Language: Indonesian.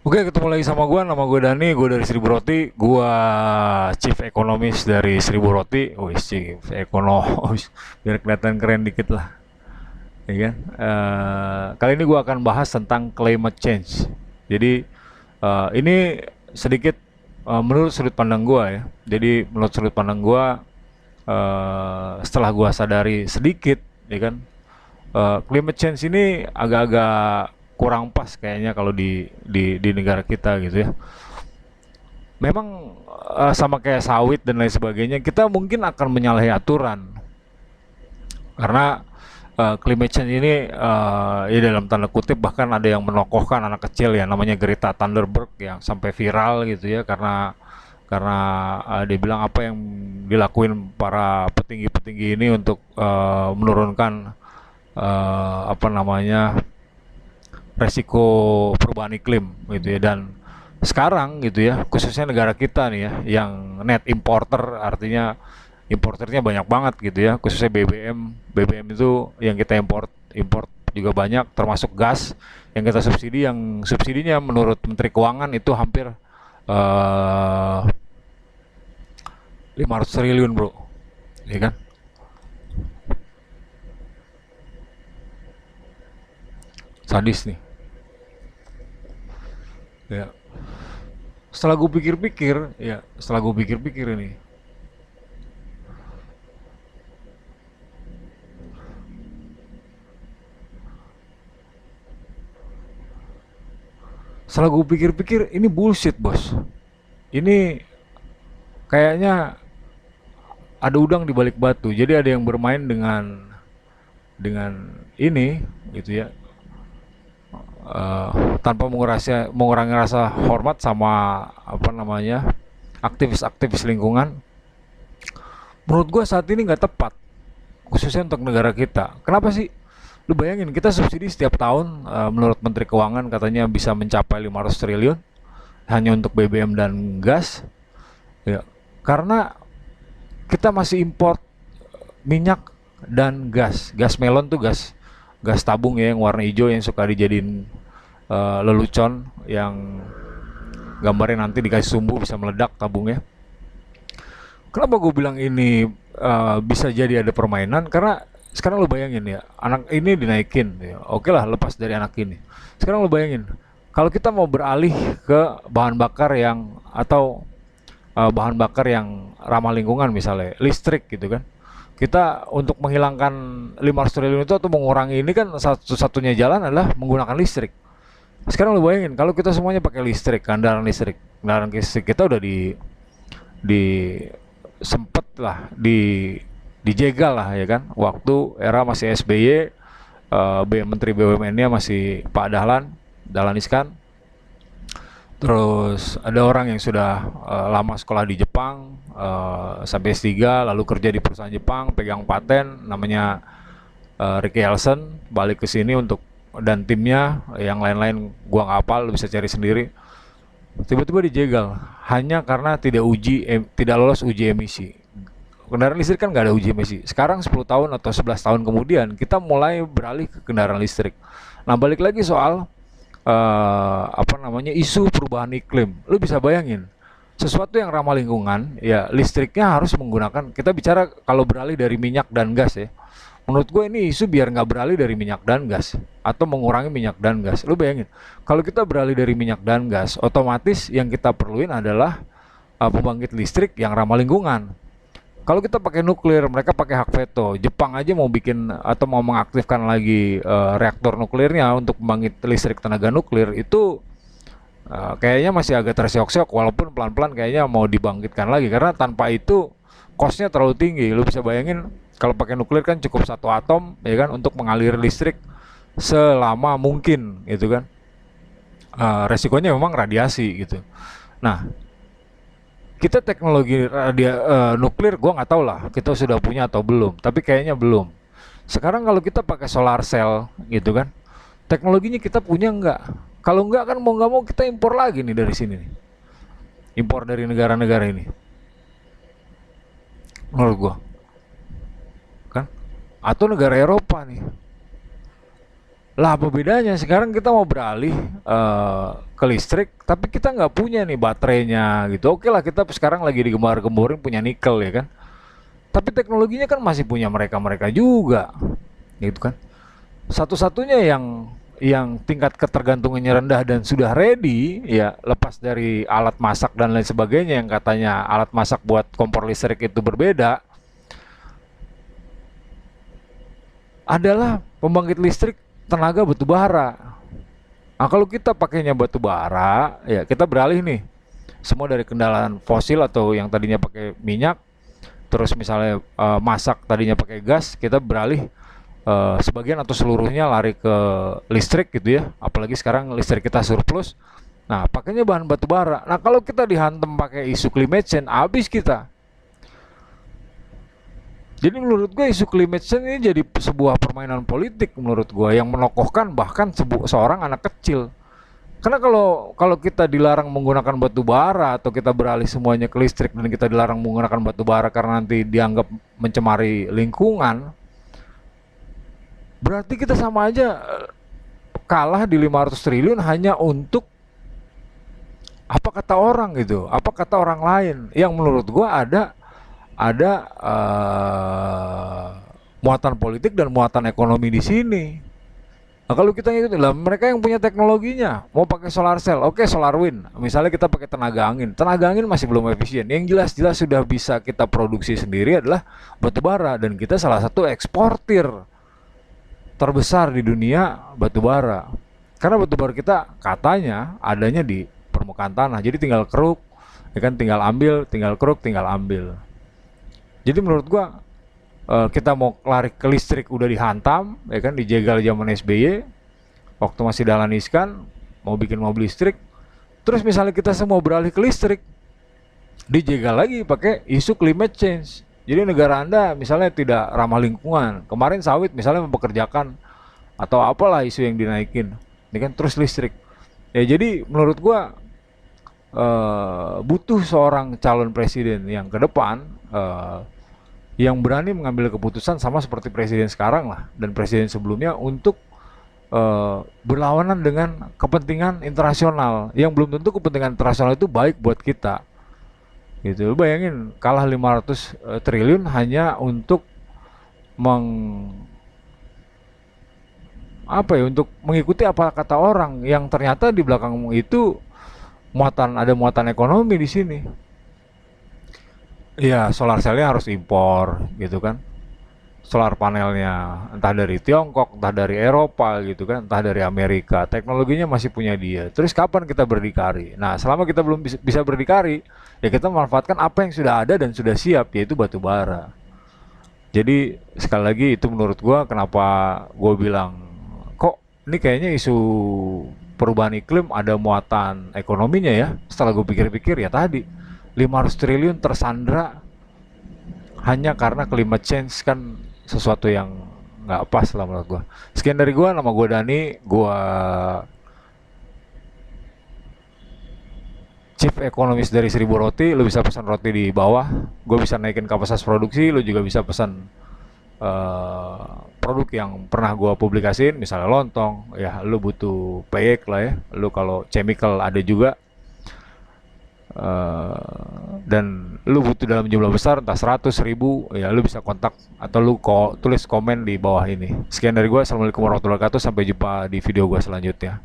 Oke, ketemu lagi sama gua. Nama gue Dani, gue dari Seribu Roti. Gua Chief Ekonomis dari Seribu Roti. Wih, Chief Ekonomis. Biar kelihatan keren dikit lah, ya kan? Kali ini gua akan bahas tentang climate change. Jadi ini sedikit menurut sudut pandang gua ya. Jadi menurut sudut pandang gua, setelah gua sadari sedikit, ya kan, climate change ini agak-agak kurang pas kayaknya kalau di negara kita gitu ya. Memang sama kayak sawit dan lain sebagainya, kita mungkin akan menyalahi aturan karena climate change ini ya dalam tanda kutip bahkan ada yang menokohkan anak kecil ya namanya Greta Thunberg yang sampai viral gitu ya karena dia bilang apa yang dilakuin para petinggi-petinggi ini untuk menurunkan apa namanya resiko perubahan iklim gitu ya. Dan sekarang gitu ya khususnya negara kita nih ya yang net importer, artinya importernya banyak banget gitu ya, khususnya BBM itu yang kita import import juga banyak, termasuk gas yang kita subsidi, yang subsidinya menurut Menteri Keuangan itu hampir 500 triliun bro, ya kan. Sadis nih ya. Setelah gue pikir-pikir ini, setelah gue pikir-pikir ini bullshit bos. Ini kayaknya ada udang di balik batu. Jadi ada yang bermain dengan ini gitu ya, tanpa mengurangi rasa hormat sama apa namanya aktivis-aktivis lingkungan. Menurut gue saat ini nggak tepat, khususnya untuk negara kita. Kenapa sih? Lu bayangin kita subsidi setiap tahun, menurut Menteri Keuangan katanya bisa mencapai 500 triliun hanya untuk BBM dan gas. Ya, karena kita masih import minyak dan gas. Gas melon tuh gas gas tabung ya yang warna hijau yang suka dijadiin lelucon, yang gambarnya nanti dikasih sumbu bisa meledak tabungnya. Kenapa gue bilang ini bisa jadi ada permainan? Karena sekarang lo bayangin ya, anak ini dinaikin, ya. Oke lah, lepas dari anak ini. Sekarang lo bayangin, kalau kita mau beralih ke bahan bakar yang atau bahan bakar yang ramah lingkungan, misalnya listrik gitu kan. Kita untuk menghilangkan 500 triliun itu atau mengurangi ini kan satu-satunya jalan adalah menggunakan listrik. Sekarang lu bayangin kalau kita semuanya pakai listrik, kendaraan listrik kita udah di sempet lah dijegal lah ya kan. Waktu era masih SBY, Menteri BUMN-nya masih Pak Dahlan Iskan. Terus ada orang yang sudah lama sekolah di Jepang, sampai S3 lalu kerja di perusahaan Jepang, pegang paten namanya Ricky Elson, balik ke sini untuk, dan timnya yang lain-lain gua nggak hafal, lu bisa cari sendiri. Tiba-tiba dijegal hanya karena tidak lolos uji emisi. Kendaraan listrik kan nggak ada uji emisi. Sekarang 10 tahun atau 11 tahun kemudian kita mulai beralih ke kendaraan listrik. Nah, balik lagi soal apa namanya isu perubahan iklim. Lu bisa bayangin sesuatu yang ramah lingkungan, ya listriknya harus menggunakan, kita bicara kalau beralih dari minyak dan gas ya. Menurut gue ini isu biar nggak beralih dari minyak dan gas atau mengurangi minyak dan gas. Lu bayangin, kalau kita beralih dari minyak dan gas, otomatis yang kita perluin adalah pembangkit listrik yang ramah lingkungan. Kalau kita pakai nuklir, mereka pakai hak veto. Jepang aja mau bikin atau mau mengaktifkan lagi reaktor nuklirnya untuk pembangkit listrik tenaga nuklir itu kayaknya masih agak terseok-seok, walaupun pelan-pelan kayaknya mau dibangkitkan lagi karena tanpa itu costnya terlalu tinggi. Lu bisa bayangin kalau pakai nuklir kan cukup satu atom ya kan untuk mengalir listrik selama mungkin gitu kan. Resikonya memang radiasi gitu. Nah, kita teknologi nuklir gua nggak tahu lah kita sudah punya atau belum, tapi kayaknya belum. Sekarang kalau kita pakai solar cell gitu kan, teknologinya kita punya nggak? Kalau nggak kan mau nggak mau kita impor lagi nih dari sini nih, impor dari negara-negara ini menurut gua kan, atau negara Eropa nih. Lah apa bedanya? Sekarang kita mau beralih ke listrik, tapi kita nggak punya nih baterainya gitu. Oke lah kita sekarang lagi digembar-gemborin punya nikel ya kan. Tapi teknologinya kan masih punya mereka-mereka juga, gitu kan. Satu-satunya yang tingkat ketergantungannya rendah dan sudah ready ya lepas dari alat masak dan lain sebagainya yang katanya alat masak buat kompor listrik itu berbeda adalah pembangkit listrik tenaga batu bara. Nah, kalau kita pakainya batu bara, ya kita beralih nih. Semua dari kendaraan fosil atau yang tadinya pakai minyak, terus misalnya masak tadinya pakai gas, kita beralih sebagian atau seluruhnya lari ke listrik gitu ya. Apalagi sekarang listrik kita surplus. Nah, pakainya bahan batu bara. Nah, kalau kita dihantam pakai isu climate change, habis kita. Jadi menurut gue isu climate change ini jadi sebuah permainan politik menurut gue yang menokohkan bahkan seorang anak kecil. Karena kalau kalau kita dilarang menggunakan batu bara atau kita beralih semuanya ke listrik dan kita dilarang menggunakan batu bara karena nanti dianggap mencemari lingkungan, berarti kita sama aja kalah di 500 triliun hanya untuk apa kata orang gitu, apa kata orang lain yang menurut gua ada muatan politik dan muatan ekonomi di sini. Nah, kalau kita ngikutin lah, mereka yang punya teknologinya mau pakai solar cell, oke solar wind. Misalnya kita pakai tenaga angin masih belum efisien. Yang jelas-jelas sudah bisa kita produksi sendiri adalah batu bara dan kita salah satu eksportir terbesar di dunia batu bara. Karena batu bara kita katanya adanya di permukaan tanah, jadi tinggal keruk, ya kan tinggal ambil, tinggal keruk, tinggal ambil. Jadi menurut gua kita mau lari ke listrik udah dihantam ya kan dijegal zaman SBY waktu masih Dahlan Iskan mau bikin mobil listrik terus misalnya kita semua beralih ke listrik dijegal lagi pakai isu climate change jadi negara anda misalnya tidak ramah lingkungan kemarin sawit misalnya mempekerjakan atau apalah isu yang dinaikin ini kan terus listrik ya jadi menurut gua butuh seorang calon presiden yang ke depan yang berani mengambil keputusan sama seperti presiden sekarang lah dan presiden sebelumnya untuk berlawanan dengan kepentingan internasional yang belum tentu kepentingan internasional itu baik buat kita gitu. Lu bayangin kalah 500 triliun hanya untuk meng apa ya untuk mengikuti apa kata orang yang ternyata di belakang itu ada muatan ekonomi di sini. Iya, solar cellnya harus impor gitu kan. Solar panelnya entah dari Tiongkok, entah dari Eropa gitu kan, entah dari Amerika. Teknologinya masih punya dia. Terus kapan kita berdikari? Nah, selama kita belum bisa berdikari, ya kita memanfaatkan apa yang sudah ada dan sudah siap, yaitu batu bara. Jadi sekali lagi itu menurut gua kenapa gua bilang kok ini kayaknya isu perubahan iklim ada muatan ekonominya ya. Setelah gue pikir-pikir ya tadi 500 triliun tersandra hanya karena climate change kan sesuatu yang nggak pas lah menurut gua. Sekian dari gua, nama gua Dani, gua Chief Economist dari Seribu Roti. Lu bisa pesan roti di bawah, gua bisa naikin kapasitas produksi, lu juga bisa pesan produk yang pernah gua publikasiin, misalnya lontong, ya lu butuh peyek lah ya, lu kalau chemical ada juga. Dan lu butuh dalam jumlah besar entah 100.000 ya lu bisa kontak atau lu tulis komen di bawah ini. Sekian dari gua, assalamualaikum warahmatullahi wabarakatuh, sampai jumpa di video gua selanjutnya.